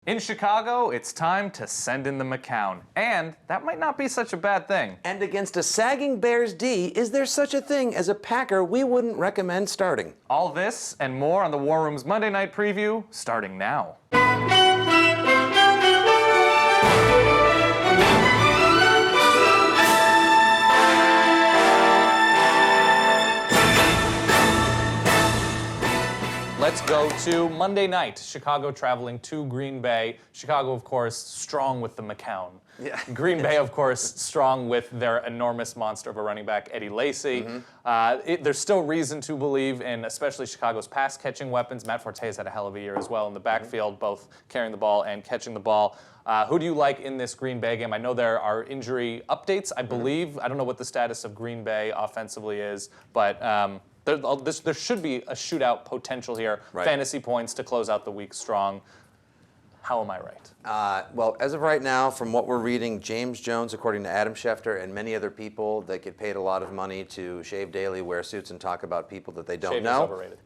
In Chicago, it's time to send in the McCown, and that might not be such a bad thing. And against a sagging Bears D, is there such a thing as a Packer we wouldn't recommend starting? All this and more on the War Room's Monday Night Preview, starting now. Let's go to Monday night. Chicago traveling to Green Bay. Chicago, of course, strong with the McCown. Yeah. Green Bay, of course, strong with their enormous monster of a running back, Eddie Lacy. There's still reason to believe in especially Chicago's pass-catching weapons. Matt Forte's had a hell of a year as well in the backfield, both carrying the ball and catching the ball. Who do you like in this Green Bay game? I know there are injury updates, I believe. I don't know what the status of Green Bay offensively is, but there should be a shootout potential here. Right. Fantasy points to close out the week strong. How am I right? Well, as of right now, from what we're reading, James Jones, according to Adam Schefter and many other people that get paid a lot of money to shave daily, wear suits, and talk about people that they don't Shaving's know. overrated.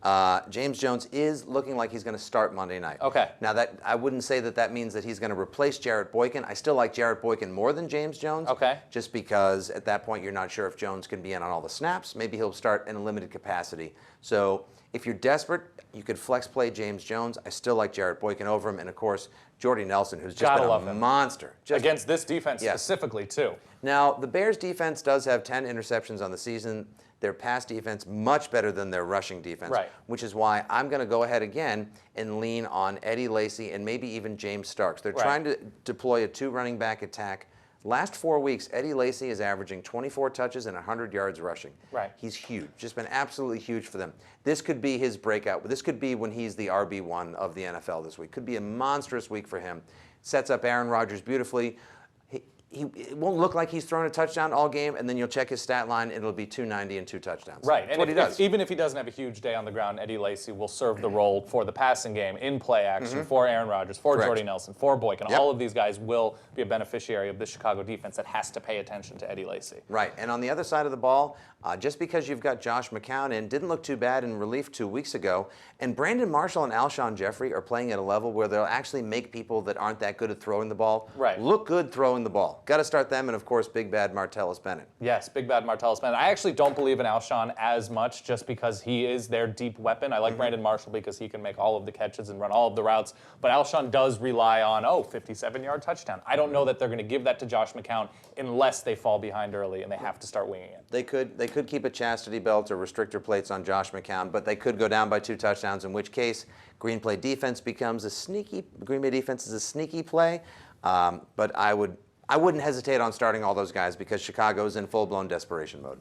James Jones is looking like he's going to start Monday night. Okay. Now, that I wouldn't say that means that he's going to replace Jarrett Boykin. I still like Jarrett Boykin more than James Jones. Okay. Just because at that point you're not sure if Jones can be in on all the snaps. Maybe he'll start in a limited capacity. So if you're desperate, you could flex play James Jones. I still like Jarrett Boykin over him. And, of course, Jordy Nelson, who's just been a monster. Against this defense specifically, too. Now, the Bears' defense does have 10 interceptions on the season. Their pass defense much better than their rushing defense, right. Which is why I'm going to go ahead again and lean on Eddie Lacy and maybe even James Starks. They're trying to deploy a two running back attack. Last 4 weeks, Eddie Lacy is averaging 24 touches and 100 yards rushing. Right. He's huge, just been absolutely huge for them. This could be his breakout. This could be when he's the RB1 of the NFL this week. Could be a monstrous week for him. Sets up Aaron Rodgers beautifully. It won't look like he's thrown a touchdown all game, and then you'll check his stat line, and it'll be 290 and 2 touchdowns. Right, That's and what he does. Even if he doesn't have a huge day on the ground, Eddie Lacy will serve the role for the passing game in play action for Aaron Rodgers, for Jordy Nelson, for Boykin. All of these guys will be a beneficiary of the Chicago defense that has to pay attention to Eddie Lacy. Right, and on the other side of the ball, just because you've got Josh McCown in, didn't look too bad in relief 2 weeks ago, and Brandon Marshall and Alshon Jeffrey are playing at a level where they'll actually make people that aren't that good at throwing the ball look good throwing the ball. Got to start them, and of course, big bad Martellus Bennett. Yes, big bad Martellus Bennett. I actually don't believe in Alshon as much just because he is their deep weapon. I like Brandon Marshall because he can make all of the catches and run all of the routes, but Alshon does rely on, 57-yard touchdown. I don't know that they're going to give that to Josh McCown unless they fall behind early and they have to start winging it. They could keep a chastity belt or restrictor plates on Josh McCown, but they could go down by 2 touchdowns, in which case Green Bay defense is a sneaky play, but I wouldn't hesitate on starting all those guys because Chicago's in full-blown desperation mode.